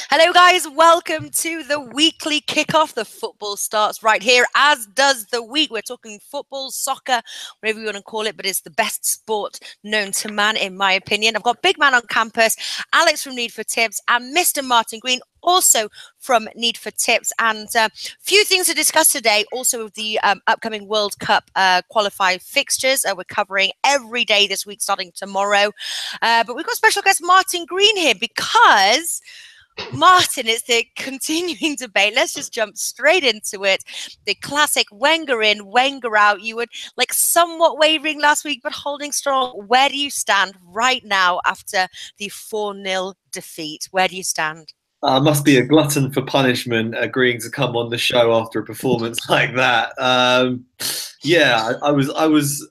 Hello guys, welcome to the weekly kickoff. The football starts right here, as does the week. We're talking football, soccer, whatever you want to call it, but it's the best sport known to man, in my opinion. I've got big man on campus, Alex from Need for Tips, and Mr. Martin Green, also from Need for Tips. And a few things to discuss today, also with the upcoming World Cup qualifying fixtures. We're covering every day this week, starting tomorrow. But we've got special guest Martin Green here because Martin, it's the continuing debate. Let's just jump straight into it. The classic Wenger in, Wenger out. You were like somewhat wavering last week, but holding strong. Where do you stand right now after the 4-0 defeat? Where do you stand? I must be a glutton for punishment, agreeing to come on the show after a performance like that. Yeah, I was.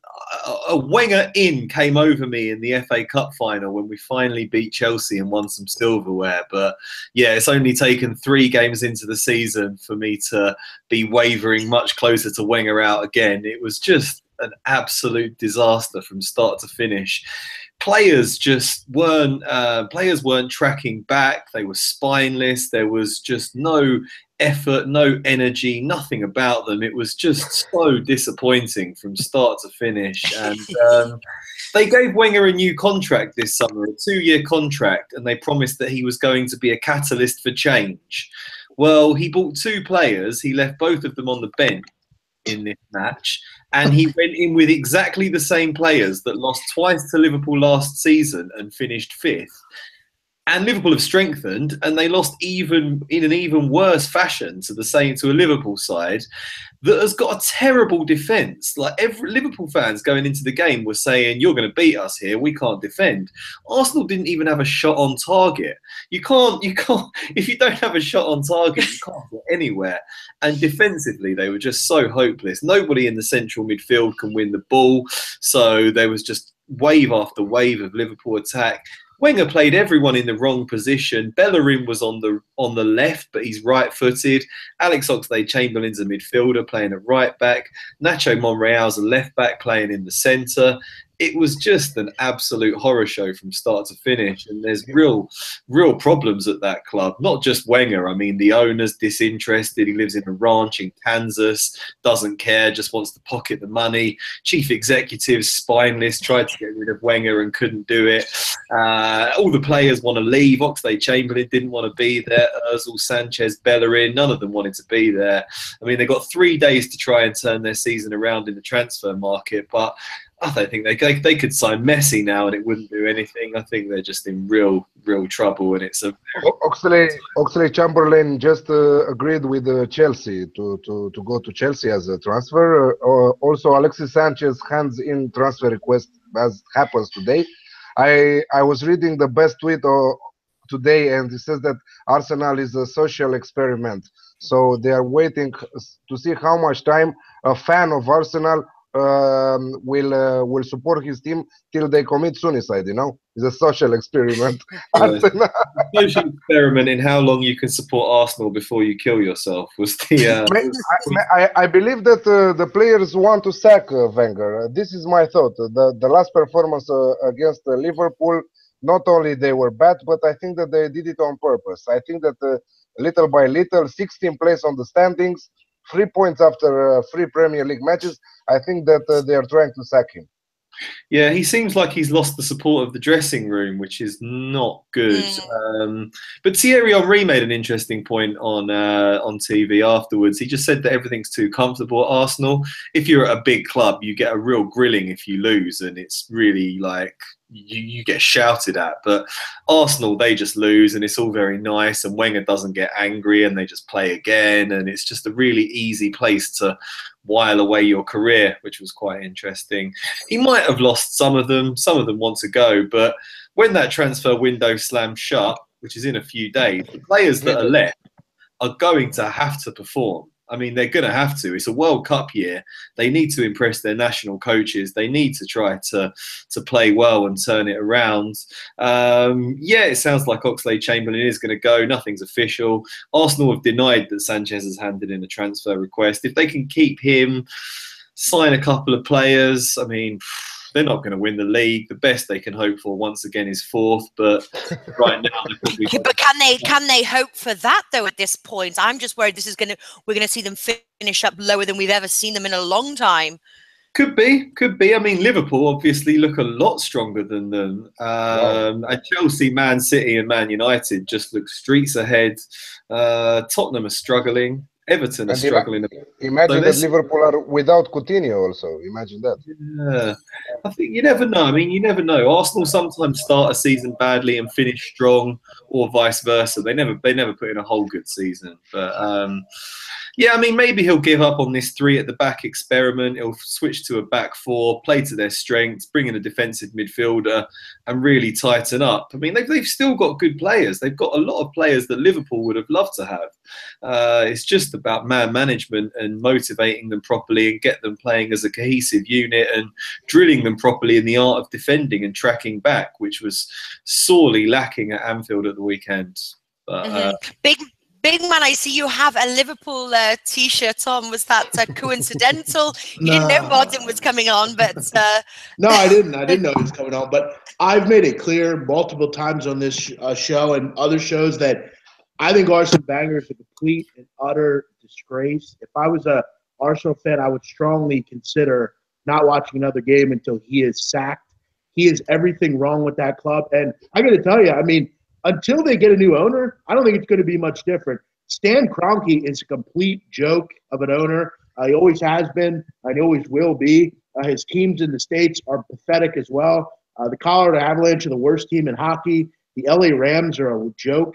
A Wenger in came over me in the FA Cup final when we finally beat Chelsea and won some silverware. But yeah, it's only taken 3 games into the season for me to be wavering much closer to Wenger out again. It was just an absolute disaster from start to finish. Players just weren't tracking back. They were spineless. There was just no effort, no energy, nothing about them. It was just so disappointing from start to finish. And they gave Wenger a new contract this summer, a 2-year contract, and they promised that he was going to be a catalyst for change. Well, he bought 2 players. He left both of them on the bench in this match, and he went in with exactly the same players that lost twice to Liverpool last season and finished 5th. And Liverpool have strengthened, and they lost in an even worse fashion to a Liverpool side that has got a terrible defence. Like every Liverpool fans going into the game were saying, "You're going to beat us here. We can't defend." Arsenal didn't even have a shot on target. You can't. If you don't have a shot on target, you can't get anywhere. And defensively, they were just so hopeless. Nobody in the central midfield can win the ball, so there was just wave after wave of Liverpool attack. Wenger played everyone in the wrong position. Bellerin was on the left, but he's right-footed. Alex Oxlade-Chamberlain's a midfielder playing at right back. Nacho Monreal's a left back playing in the centre. It was just an absolute horror show from start to finish, and there's real problems at that club. Not just Wenger. I mean, the owner's disinterested. He lives in a ranch in Kansas, doesn't care, just wants to pocket the money. Chief executive's spineless, tried to get rid of Wenger and couldn't do it. All the players want to leave. Oxlade-Chamberlain didn't want to be there. Ozil, Sanchez, Bellerin, none of them wanted to be there. I mean, they got 3 days to try and turn their season around in the transfer market, but I don't think they could sign Messi now and it wouldn't do anything. I think they're just in real trouble, and it's a Oxlade-Chamberlain just agreed with Chelsea to go to Chelsea as a transfer. Also, Alexis Sanchez hands in transfer request as happens today. I was reading the best tweet today, and it says that Arsenal is a social experiment. So they are waiting to see how much time a fan of Arsenal will support his team till they commit suicide. You know, it's a social experiment. Social experiment in how long you can support Arsenal before you kill yourself was the. I believe that the players want to sack Wenger. This is my thought. The last performance against Liverpool, not only they were bad, but I think that they did it on purpose. I think that little by little, 16th place on the standings, 3 points after 3 Premier League matches. I think that they are trying to sack him. Yeah, he seems like he's lost the support of the dressing room, which is not good. But Thierry Henry made an interesting point on TV afterwards. He just said that everything's too comfortable at Arsenal. If you're at a big club, you get a real grilling if you lose, and it's really like you get shouted at. But Arsenal, they just lose, and it's all very nice, and Wenger doesn't get angry, and they just play again, and it's just a really easy place to while away your career, which was quite interesting. He might have lost some of them want to go, but when that transfer window slams shut, which is in a few days, the players that are left are going to have to perform. I mean, they're going to have to. It's a World Cup year. They need to impress their national coaches. They need to try to play well and turn it around. Yeah, it sounds like Oxlade-Chamberlain is going to go. Nothing's official. Arsenal have denied that Sanchez has handed in a transfer request. If they can keep him, sign a couple of players, I mean, They're not going to win the league. The best they can hope for once again is 4th, but right now they're probably. But can they hope for that though at this point? I'm just worried we're going to see them finish up lower than we've ever seen them in a long time. Could be. I mean, Liverpool obviously look a lot stronger than them. And Chelsea, Man City and Man United just look streets ahead. Tottenham are struggling. Everton are struggling. Imagine that Liverpool are without Coutinho also. Imagine that. Yeah. I think you never know. I mean, you never know. Arsenal sometimes start a season badly and finish strong, or vice versa. They never put in a whole good season. But yeah, I mean, maybe he'll give up on this 3 at the back experiment. He'll switch to a back 4, play to their strengths, bring in a defensive midfielder, and really tighten up. I mean, they've still got good players. They've got a lot of players that Liverpool would have loved to have. It's just about man management and motivating them properly and get them playing as a cohesive unit and drilling them properly in the art of defending and tracking back, which was sorely lacking at Anfield at the weekend. But, Big man, I see you have a Liverpool T-shirt on. Was that coincidental? You didn't know Martin was coming on, but no, I didn't. I didn't know he was coming on. But I've made it clear multiple times on this show and other shows that I think Arsene Wenger is a complete and utter disgrace. If I was a Arsenal fan, I would strongly consider not watching another game until he is sacked. He is everything wrong with that club, and I got to tell you, I mean, until they get a new owner, I don't think it's going to be much different. Stan Kroenke is a complete joke of an owner. He always has been, and he always will be. His teams in the States are pathetic as well. The Colorado Avalanche are the worst team in hockey. The LA Rams are a joke.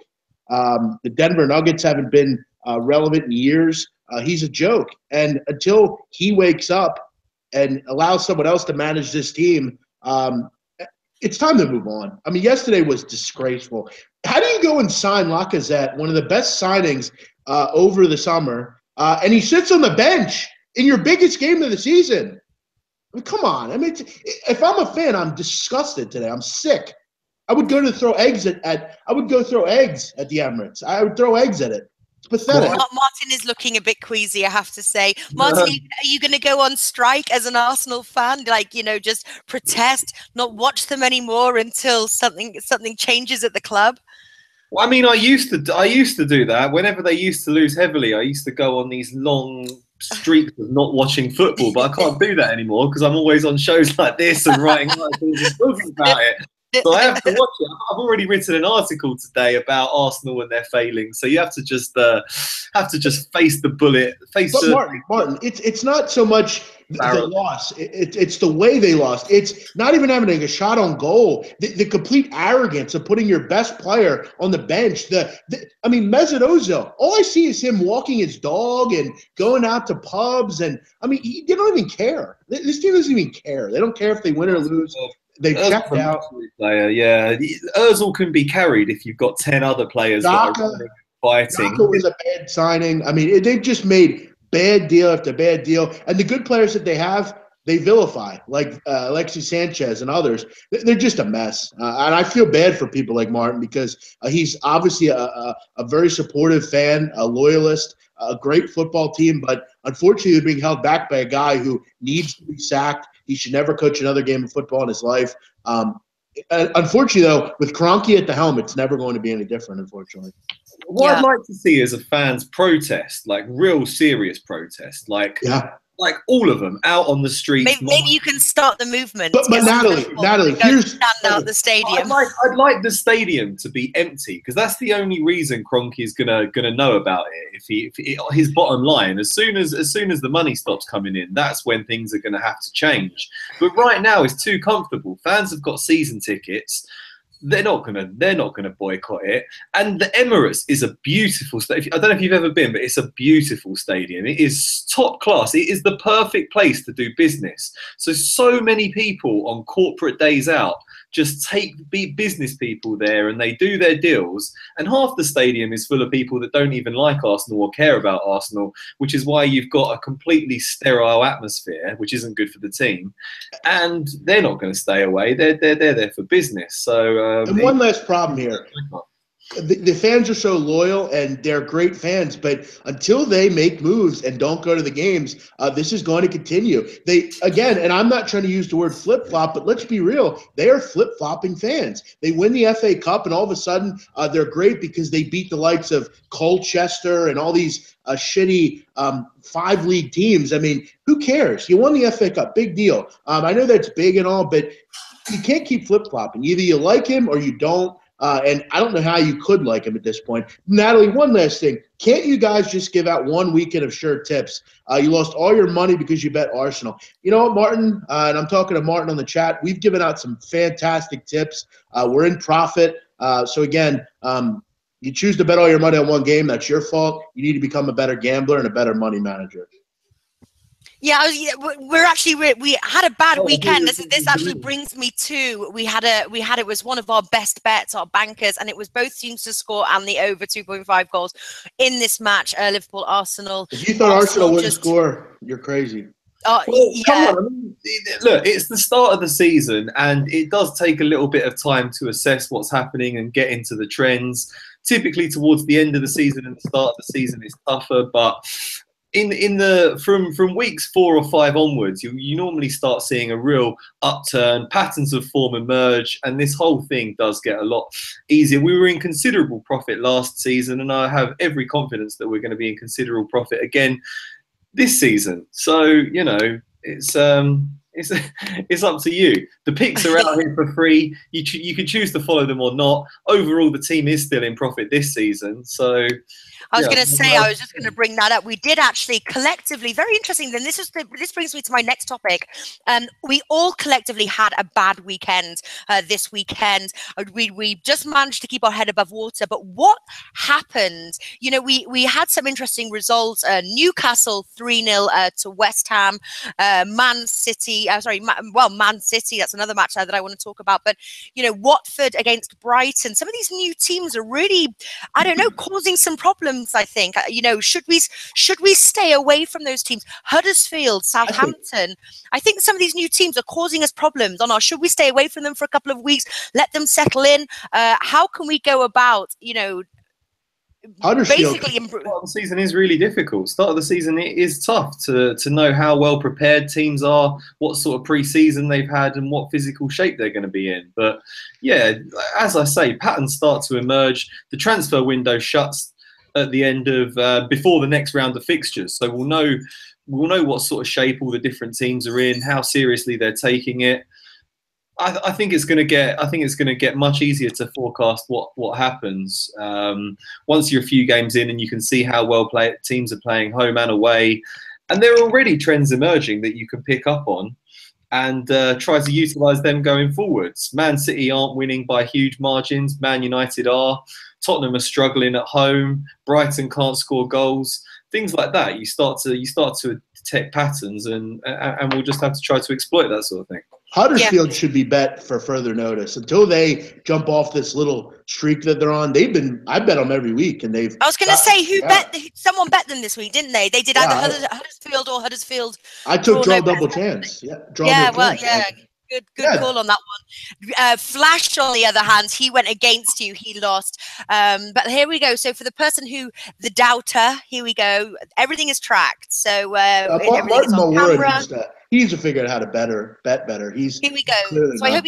The Denver Nuggets haven't been relevant in years. He's a joke. And until he wakes up and allows someone else to manage this team, it's time to move on. I mean, yesterday was disgraceful. How do you go and sign Lacazette, one of the best signings over the summer, and he sits on the bench in your biggest game of the season? I mean, come on. I mean, if I'm a fan, I'm disgusted today. I'm sick. I would go to throw eggs I would go throw eggs at the Emirates. I would throw eggs at it. It's pathetic. Martin is looking a bit queasy, I have to say. Martin, are you going to go on strike as an Arsenal fan? Like, just protest, not watch them anymore until something changes at the club? Well, I mean, I used to do that. Whenever they used to lose heavily, I used to go on these long streaks of not watching football, but I can't do that anymore because I'm always on shows like this and writing articles about it. So I have to watch it. I've already written an article today about Arsenal and their failings. So you have to just face the bullet. Martin, it's not so much the loss. It's the way they lost. It's not even having a shot on goal. The complete arrogance of putting your best player on the bench. I mean, Mesut Ozil. All I see is him walking his dog and going out to pubs. And I mean, they don't even care. This team doesn't even care. They don't care if they win or lose. They've checked out. Player, yeah. Ozil can be carried if you've got 10 other players that are fighting. Daka was a bad signing. I mean, they've just made bad deal after bad deal. And the good players that they have, they vilify, like Alexis Sanchez and others. They're just a mess. And I feel bad for people like Martin because he's obviously a very supportive fan, a loyalist, a great football team. But unfortunately, they're being held back by a guy who needs to be sacked. He should never coach another game of football in his life. Unfortunately, though, with Kroenke at the helm, it's never going to be any different, unfortunately. What I'd like to see is a fans protest, like real serious protest, like all of them out on the streets. Maybe you can start the movement. But Natalie, here's stand out the stadium. I'd like the stadium to be empty because that's the only reason Kroenke is gonna know about it. If his bottom line, as soon as the money stops coming in, that's when things are gonna have to change. But right now it's too comfortable. Fans have got season tickets. They're not gonna boycott it. And the Emirates is a beautiful stadium. I don't know if you've ever been, but it's a beautiful stadium. It is top class. It is the perfect place to do business. So many people on corporate days out just take business people there and they do their deals. And half the stadium is full of people that don't even like Arsenal or care about Arsenal, which is why you've got a completely sterile atmosphere, which isn't good for the team. And they're not going to stay away. They're there for business. So and one last problem here. The fans are so loyal and they're great fans, but until they make moves and don't go to the games, this is going to continue. And I'm not trying to use the word flip-flop, but let's be real. They are flip-flopping fans. They win the FA Cup and all of a sudden they're great because they beat the likes of Colchester and all these shitty 5-league teams. I mean, who cares? You won the FA Cup. Big deal. I know that's big and all, but you can't keep flip-flopping. Either you like him or you don't. And I don't know how you could like him at this point. Natalie, one last thing. Can't you guys just give out one weekend of sure tips? You lost all your money because you bet Arsenal. You know what, Martin? And I'm talking to Martin on the chat. We've given out some fantastic tips. We're in profit. So, again, you choose to bet all your money on one game. That's your fault. You need to become a better gambler and a better money manager. Yeah, we had a bad weekend. This actually brings me to it was one of our best bets, our bankers, and it was both teams to score and the over 2.5 goals in this match. Liverpool, Arsenal. If you thought Arsenal wouldn't score, you're crazy. Well, yeah. Come on. Look, it's the start of the season, and it does take a little bit of time to assess what's happening and get into the trends. Typically, towards the end of the season and the start of the season, it's tougher, but from weeks 4 or 5 onwards, you normally start seeing a real upturn, patterns of form emerge, and this whole thing does get a lot easier. We were in considerable profit last season, and I have every confidence that we're going to be in considerable profit again this season. So, you know, it's up to you. The picks are out here for free. You can choose to follow them or not. Overall, the team is still in profit this season. So I was going to say, I was just going to bring that up. We did actually collectively, very interesting. Then this brings me to my next topic. We all collectively had a bad weekend this weekend. We just managed to keep our head above water. But what happened? You know, we had some interesting results. Newcastle 3-0 to West Ham. Man City. Man City. That's another match that I want to talk about. But you know, Watford against Brighton. Some of these new teams are really, I don't know, causing some problems. I think, you know, should we stay away from those teams? Huddersfield, Southampton. I think some of these new teams are causing us problems. Should we stay away from them for a couple of weeks? Let them settle in. How can we go about, you know, basically start of the season is really difficult. Start of the season, it is tough to know how well prepared teams are, what sort of pre-season they've had, and what physical shape they're going to be in. But yeah, as I say, patterns start to emerge. The transfer window shuts at the end of before the next round of fixtures, so we'll know what sort of shape all the different teams are in, how seriously they're taking it. I think it's going to get much easier to forecast what happens once you're a few games in and you can see how well teams are playing home and away, and there are already trends emerging that you can pick up on and try to utilise them going forwards. Man City aren't winning by huge margins. Man United are. Tottenham are struggling at home. Brighton can't score goals. Things like that. You start to detect patterns, and we'll just have to try to exploit that sort of thing. Huddersfield should be bet for further notice until they jump off this little streak that they're on. I bet them every week, and they've. I was going to say someone bet them this week, didn't they? They did either Huddersfield or Huddersfield. I took draw double chance. Yeah, Good call on that one. Flash, on the other hand, he went against you. He lost. But here we go. So for the person the doubter, here we go. Everything is tracked. So everything is on camera. He's figured out how to bet better. Here we go. So I hope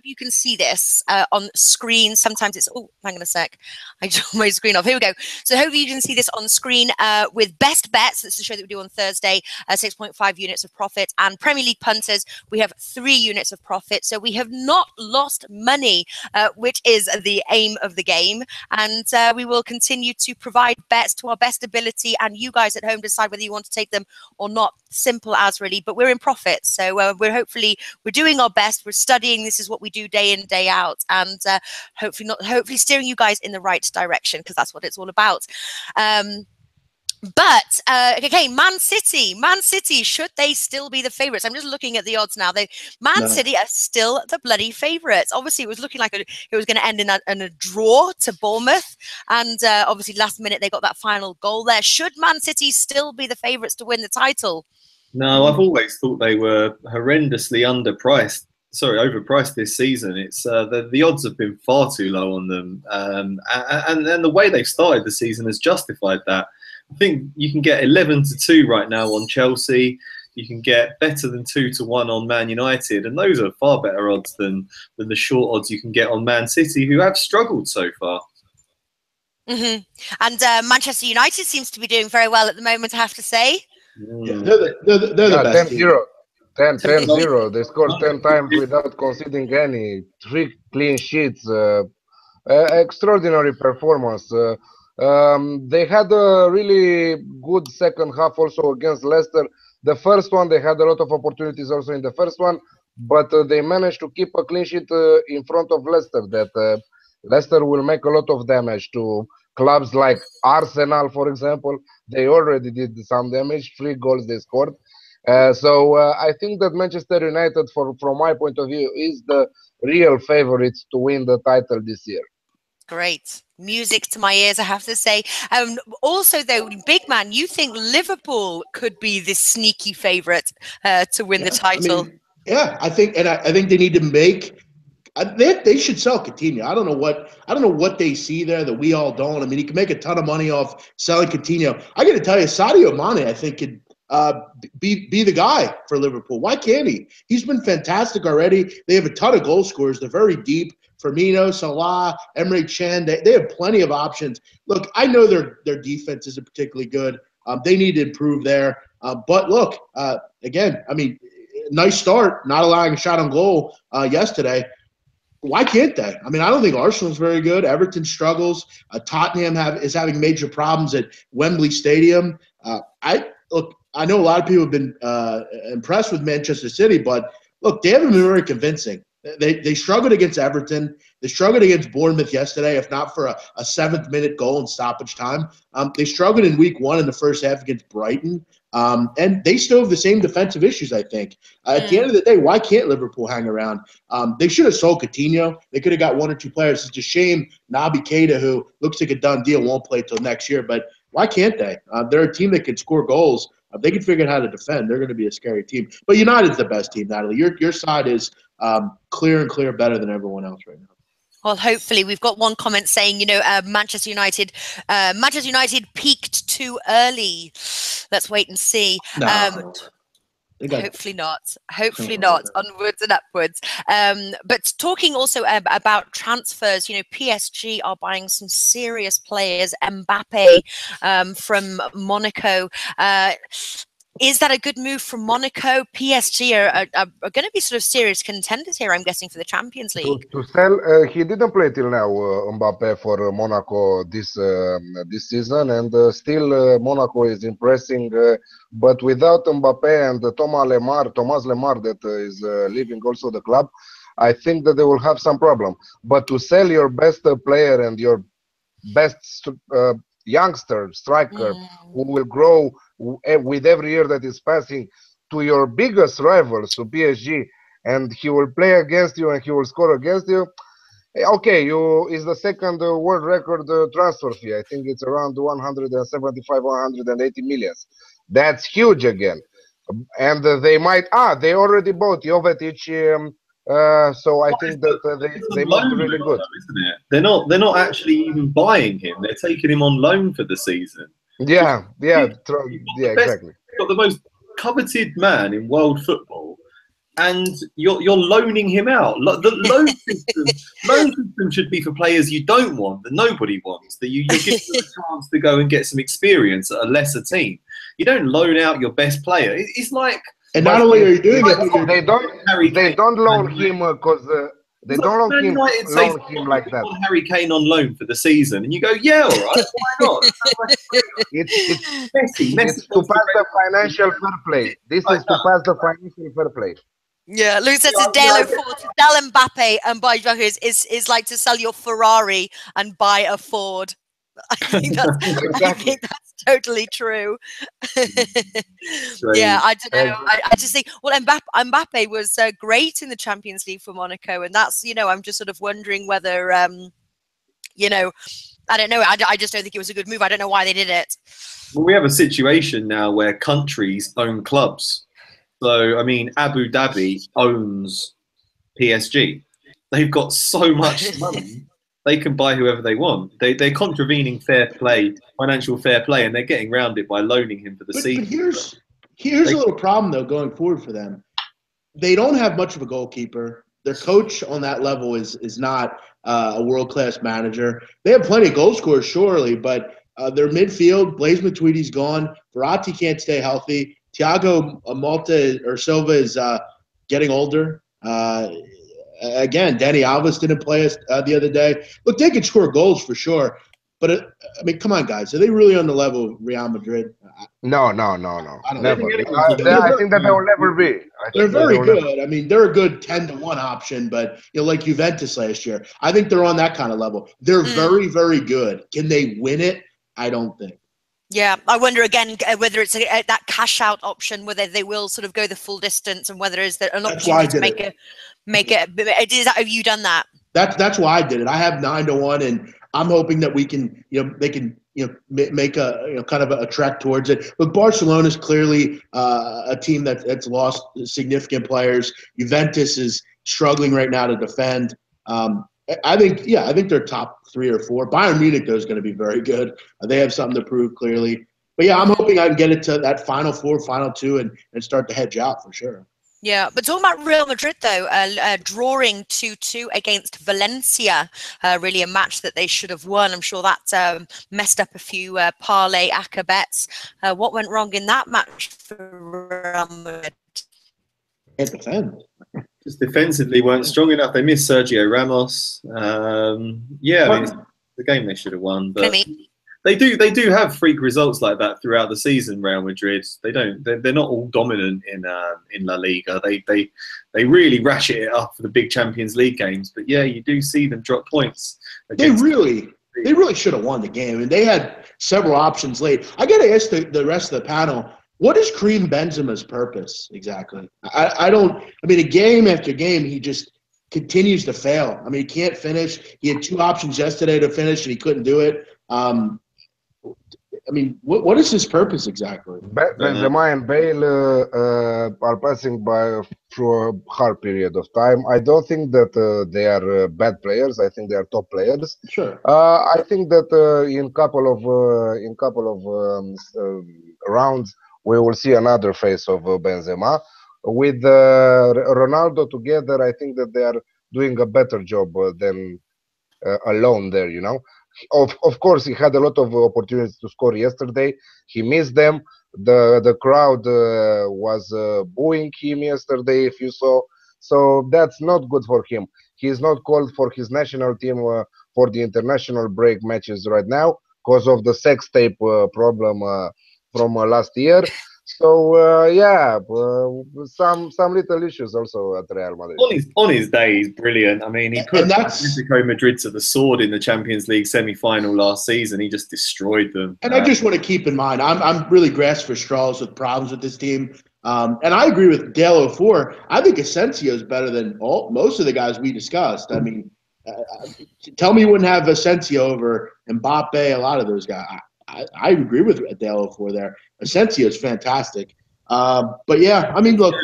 you can see this on screen. Sometimes it's hang on a sec. I turned my screen off. Here we go. So hopefully you can see this on screen with best bets. That's the show that we do on Thursday. 6.5 units of profit, and Premier League punters. We have 3 units of profit. So we have not lost money, which is the aim of the game. And we will continue to provide bets to our best ability, and you guys at home decide whether you want to take them or not. Simple as, really. But we're in profit, so we're doing our best. We're studying. This is what we do day in, day out, and hopefully steering you guys in the right direction, because that's what it's all about. But okay, Man City, should they still be the favourites? I'm just looking at the odds now. City are still the bloody favourites. Obviously, it was looking like it was going to end in a draw to Bournemouth, and obviously last minute they got that final goal there. Should Man City still be the favourites to win the title? No, I've always thought they were horrendously underpriced overpriced this season. It's the odds have been far too low on them, and then the way they've started the season has justified that. I think you can get 11-2 right now on Chelsea. You can get better than 2-1 on Man United, and those are far better odds than the short odds you can get on Man City, who have struggled so far. And Manchester United seems to be doing very well at the moment, I have to say. Yeah, they're the best 10-0. 10-0. They scored 10 times without conceding any. 3 clean sheets. Extraordinary performance. They had a really good second half also against Leicester. The first one, they had a lot of opportunities also in the first one, but they managed to keep a clean sheet in front of Leicester. That Leicester will make a lot of damage to clubs like Arsenal, for example. They already did some damage. 3 goals they scored. So I think that Manchester United, from my point of view, is the real favorites to win the title this year. Great. Music to my ears, I have to say. Also, though, big man, you think Liverpool could be this sneaky favourite to win the title? I think they need to make. They should sell Coutinho. I don't know what they see there that we all don't. I mean, he can make a ton of money off selling Coutinho. I got to tell you, Sadio Mane, I think could be the guy for Liverpool. Why can't he? He's been fantastic already. They have a ton of goal scorers. They're very deep. Firmino, Salah, Emre Can, they have plenty of options. Look, I know their defense isn't particularly good. They need to improve there. But look, again, I mean, nice start, not allowing a shot on goal yesterday. Why can't they? I mean, I don't think Arsenal's very good. Everton struggles. Tottenham is having major problems at Wembley Stadium. I know a lot of people have been impressed with Manchester City, but look, they haven't been very convincing. They struggled against Everton. They struggled against Bournemouth yesterday, if not for a 7th-minute goal in stoppage time. They struggled in week 1 in the first half against Brighton. And they still have the same defensive issues, I think. At the end of the day, why can't Liverpool hang around? They should have sold Coutinho. They could have got 1 or 2 players. It's a shame Naby Keita, who looks like a done deal, won't play till next year. But why can't they? They're a team that can score goals. If they can figure out how to defend, they're going to be a scary team. But United's the best team, Natalie. Your side is clear and clear better than everyone else right now. Well, hopefully, we've got one comment saying, Manchester United peaked too early. Let's wait and see. No. Hopefully not. Hopefully not. Onwards and upwards. But talking also about transfers, PSG are buying some serious players. Mbappe from Monaco. Is that a good move from Monaco? PSG are going to be sort of serious contenders here, I'm guessing, for the Champions League. To sell, he didn't play till now, Mbappe, for Monaco this season, and still Monaco is impressing. But without Mbappe and Thomas Lemar, that is leaving also the club, I think that they will have some problem. But to sell your best player and your best youngster striker who will grow with every year that is passing to your biggest rivals, to PSG, and he will play against you and he will score against you. Okay, is the second world record transfer fee. I think it's around 175, 180 millions. That's huge again. And they might, they already bought Jovetic. So I think that they must be really good, isn't it? They're not actually even buying him. They're taking him on loan for the season. Yeah, exactly. You've got the most coveted man in world football, and you're loaning him out. The loan system should be for players you don't want, that nobody wants, that you give them a chance to go and get some experience at a lesser team. You don't loan out your best player. It's like. And not only are you doing it, they don't loan him because they don't loan him like that. Harry Kane on loan for the season, and you go, yeah, all right, why not? It's messy. It's to pass the financial fair play. This is to pass the financial fair play. Yeah, Luke says it's Dale Ford to sell Mbappe and buy Junkers is like to sell your Ferrari and buy a Ford. I think that's totally true. Yeah, I don't know. I just think, well, Mbappe was great in the Champions League for Monaco, and that's, I'm just sort of wondering whether, I don't know. I just don't think it was a good move. I don't know why they did it. Well, we have a situation now where countries own clubs. So, I mean, Abu Dhabi owns PSG. They've got so much money. They can buy whoever they want. They're contravening financial fair play, and they're getting around it by loaning him for the season. But here's a little problem, though, going forward for them. They don't have much of a goalkeeper. Their coach on that level is not a world-class manager. They have plenty of goal scorers, surely, but their midfield, Blaise Matuidi's gone. Verratti can't stay healthy. Thiago Silva is getting older. Again, Dani Alves didn't play us the other day. Look, they can score goals for sure. But, I mean, come on, guys. Are they really on the level of Real Madrid? No. Never. I think that they will never be. They're very good. I mean, they're a good 10-1 option, but, like Juventus last year. I think they're on that kind of level. They're very, very good. Can they win it? I don't think. Yeah, I wonder again whether it's that cash out option, whether they will sort of go the full distance, and whether is there an opportunity to make it. Is that, have you done that? That's why I did it. I have 9-1, and I'm hoping that we can, they can, make a kind of a trek towards it. But Barcelona is clearly a team that's lost significant players. Juventus is struggling right now to defend. I think they're top 3 or 4. Bayern Munich, though, is going to be very good. They have something to prove clearly. But, yeah, I'm hoping I can get it to that Final 4, Final 2, and start to hedge out for sure. Yeah, but talking about Real Madrid, though, drawing 2-2 against Valencia, really a match that they should have won. I'm sure that messed up a few parlay ACCA bets. What went wrong in that match for Real Madrid? Can't defend. Just defensively weren't strong enough. They missed Sergio Ramos. I mean, it's the game they should have won, but they do have freak results like that throughout the season. Real Madrid, they're not all dominant in La Liga. They really ratchet it up for the big Champions League games. But yeah, you do see them drop points. They really should have won the game, and they had several options late. I got to ask the rest of the panel. What is Karim Benzema's purpose exactly? I mean, game after game, he just continues to fail. I mean, he can't finish. He had 2 options yesterday to finish, and he couldn't do it. I mean, what is his purpose exactly? Benzema and Bale are passing by through a hard period of time. I don't think that they are bad players. I think they are top players. Sure. I think that in couple of rounds, we will see another face of Benzema. With Ronaldo together, I think that they are doing a better job than alone there, Of course, he had a lot of opportunities to score yesterday. He missed them. The crowd was booing him yesterday, if you saw. So that's not good for him. He's not called for his national team for the international break matches right now because of the sex tape problem from last year. So some little issues also at Real Madrid. On his day, he's brilliant. I mean, he put Atletico Madrid to the sword in the Champions League semi-final last season. He just destroyed them. And I just want to keep in mind, I'm really grasping for straws with problems with this team. And I agree with Dale 04. I think Asensio is better than most of the guys we discussed. I mean, tell me you wouldn't have Asensio over Mbappe, a lot of those guys. I agree with Dale 04 there. Asensio is fantastic. But yeah, I mean, look.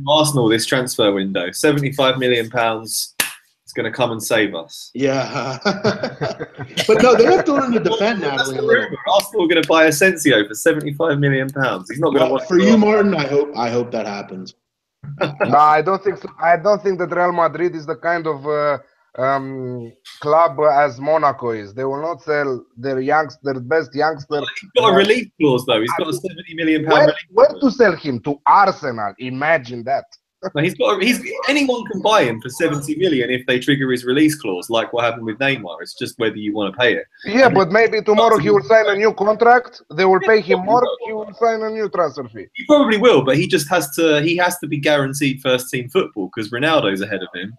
Arsenal this transfer window, £75 million. It's going to come and save us. Yeah. But no, they have to learn to defend, Natalie. Arsenal are going to buy Asensio for £75 million. He's not going to for you, Martin, I hope that happens. No, I don't think so. I don't think that Real Madrid is the kind of club as Monaco is. They will not sell their best youngster. He's got a release clause though. He's got a £70 million release. Where to sell him? To Arsenal? Imagine that. No, anyone can buy him for 70 million if they trigger his release clause, like what happened with Neymar. It's just whether you want to pay it. Yeah, but maybe tomorrow he will sign a new contract. They will pay him more. He will sign a new transfer fee. He probably will, but he just has to. He has to be guaranteed first team football because Ronaldo's ahead of him.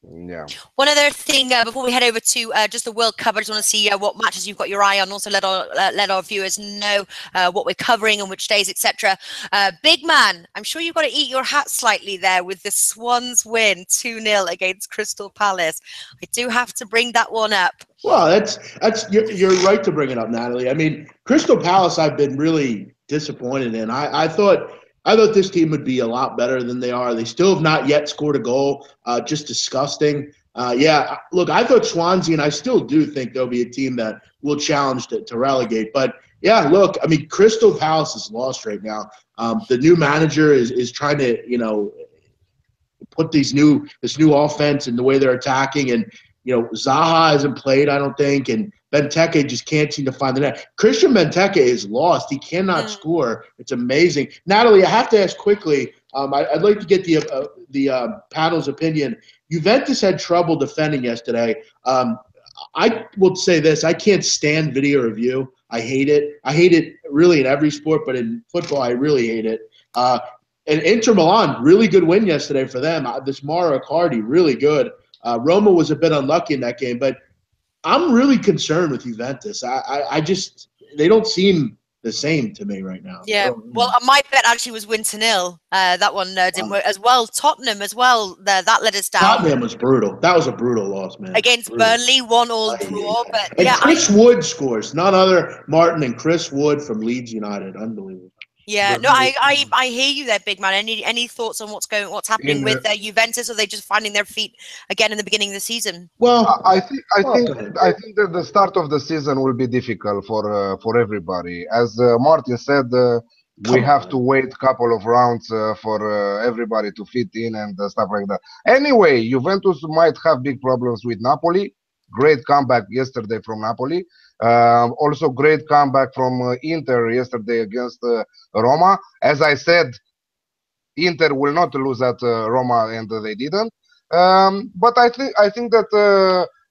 Yeah. One other thing before we head over to just the World Cup, I just want to see what matches you've got your eye on. Also, let our viewers know what we're covering and which days, etc. Big man, I'm sure you've got to eat your hat slightly there with the Swans win 2-0 against Crystal Palace. I do have to bring that one up. Well, you're right to bring it up, Natalie. I mean, Crystal Palace, I've been really disappointed in. I thought I thought this team would be a lot better than they are. They still have not yet scored a goal. Just disgusting. Look, I thought Swansea, and I still do think they'll be a team that will challenge to relegate. But, yeah, look, I mean, Crystal Palace is lost right now. The new manager is trying to, put this new offense and the way they're attacking. And, Zaha hasn't played, I don't think, and Benteke just can't seem to find the net. Christian Benteke is lost. He cannot score. It's amazing. Natalie, I have to ask quickly, I'd like to get the panel's opinion. Juventus had trouble defending yesterday. I will say this. I can't stand video review. I hate it. I hate it really in every sport, but in football, I really hate it. And Inter Milan, really good win yesterday for them. This Mauro Icardi, really good. Roma was a bit unlucky in that game, but I'm really concerned with Juventus. They don't seem the same to me right now. Yeah, well, my bet actually was win to 0. That one didn't work as well. Tottenham as well. That let us down. Tottenham was brutal. That was a brutal loss, man. Against Burnley, 1-1 draw. But and Chris Wood scores. None other Martin and Chris Wood from Leeds United. Unbelievable. Yeah, no, I hear you there, big man. Any thoughts on what's happening with Juventus? Or are they just finding their feet again in the beginning of the season? Well, I think that the start of the season will be difficult for everybody. As Martin said, we have to wait a couple of rounds for everybody to fit in and stuff like that. Anyway, Juventus might have big problems with Napoli. Great comeback yesterday from Napoli. Also great comeback from Inter yesterday against Roma. As I said, Inter will not lose at Roma, and they didn't. But I think that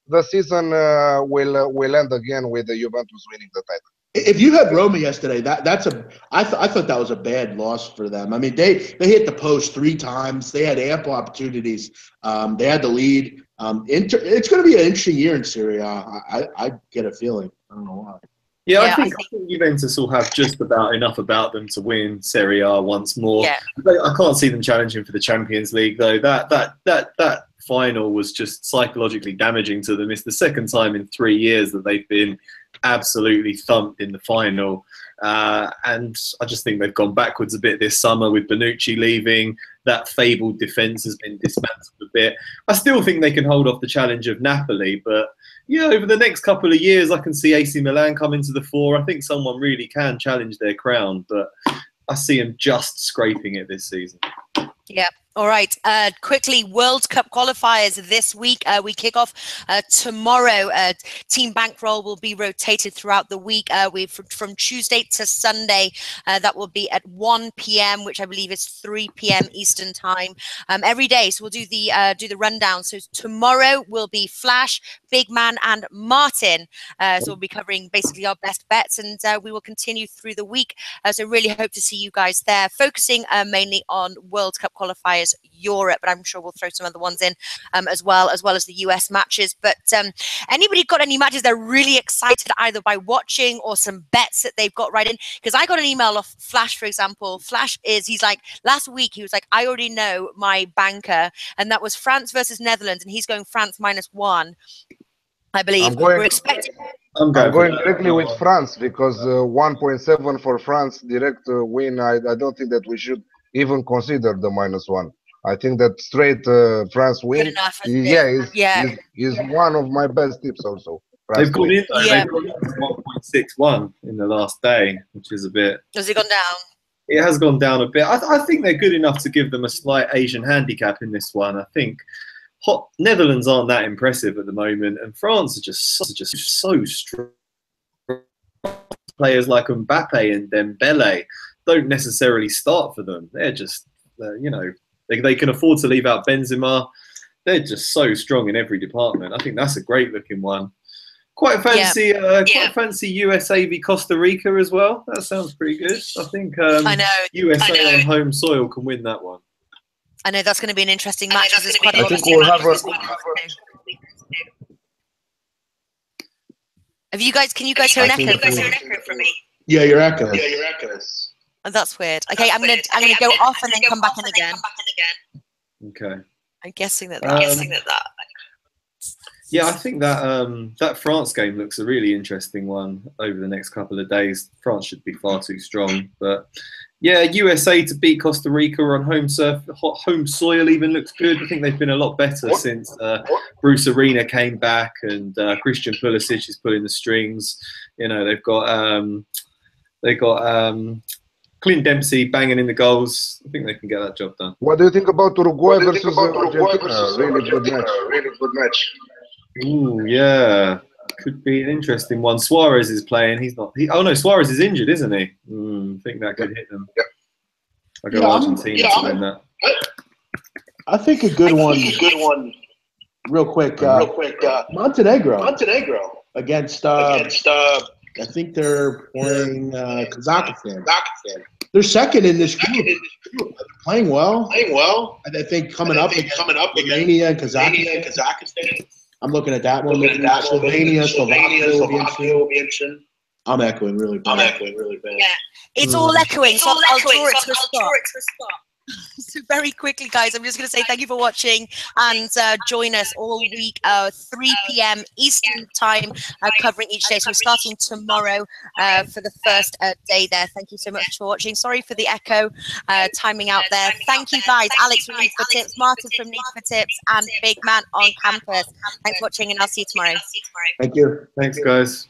the season will end again with the Juventus winning the title. If you had Roma yesterday, I thought that was a bad loss for them. I mean, they hit the post 3 times. They had ample opportunities. They had the lead. It's going to be an interesting year in Serie A. I get a feeling. I don't know why. Yeah, I think Juventus will have just about enough about them to win Serie A once more. Yeah. I can't see them challenging for the Champions League though. That final was just psychologically damaging to them. It's the second time in 3 years that they've been absolutely thumped in the final. And I just think they've gone backwards a bit this summer with Bonucci leaving. That fabled defence has been dismantled a bit. I still think they can hold off the challenge of Napoli, but yeah, over the next couple of years, I can see AC Milan come into the fore. I think someone really can challenge their crown, but I see them just scraping it this season. Yeah. All right. Quickly, World Cup qualifiers this week. We kick off tomorrow. Team Bankroll will be rotated throughout the week. From Tuesday to Sunday. That will be at 1 p.m., which I believe is 3 p.m. Eastern time. Every day. So we'll do the rundown. So tomorrow will be Flash, Big Man, and Martin. So we'll be covering basically our best bets, and we will continue through the week. So really hope to see you guys there, focusing mainly on World Cup qualifiers Europe, but I'm sure we'll throw some other ones in as well as the US matches. But anybody got any matches they're really excited either by watching or some bets that they've got right in? Because I got an email off Flash, for example. He's like, last week he was like, I already know my banker, and that was France versus Netherlands, and he's going France -1, I believe. I'm going directly with France because 1.7 for France direct win. I don't think that we should even consider the -1. I think that straight France win. Is one of my best tips also. They've gone in 1.61 in the last day, which is a bit. Has it gone down? It has gone down a bit. I think they're good enough to give them a slight Asian handicap in this one. I think Netherlands aren't that impressive at the moment, and France are just so strong. Players like Mbappe and Dembele don't necessarily start for them. They're just, they can afford to leave out Benzema. They're just so strong in every department. I think that's a great looking one. Quite fancy, quite fancy USA v Costa Rica as well. That sounds pretty good. I think USA on home soil can win that one. I know that's going to be an interesting match. I think we'll have Have you guys? Can you guys hear an echo from me? Yeah, you're echoing. Oh, that's weird. Okay, I'm gonna go off and then come back in again. Okay. I'm guessing that. Yeah, I think that that France game looks a really interesting one over the next couple of days. France should be far too strong, but yeah, USA to beat Costa Rica on home soil even looks good. I think they've been a lot better since Bruce Arena came back and Christian Pulisic is pulling the strings. You know, they've got Clint Dempsey banging in the goals. I think they can get that job done. What do you think about Uruguay versus Argentina? Really good match. Really good match. Ooh, yeah. Could be an interesting one. Suarez is playing. He's not. Oh no, Suarez is injured, isn't he? I think that could hit them. Yeah. I go Argentina to win that. I think a good one. Real quick. Montenegro against. I think they're playing Kazakhstan. They're second in this group. They're playing well. And I think coming up Romania and Kazakhstan. I'm looking at that one. Slovenia, Slovakia will be interesting. I'm echoing really bad. Yeah, it's all echoing. So I'll draw it to a stop. So very quickly, guys, I'm just going to say thank you for watching and join us all week, 3 p.m. Eastern time, covering each day. So we're starting tomorrow for the first day there. Thank you so much for watching. Sorry for the echo timing out there. Thank you, guys. Alex from Need for Tips, Martin from Need for Tips, and Big Man on Campus. Thanks for watching, and I'll see you tomorrow. Thank you. Thanks, guys.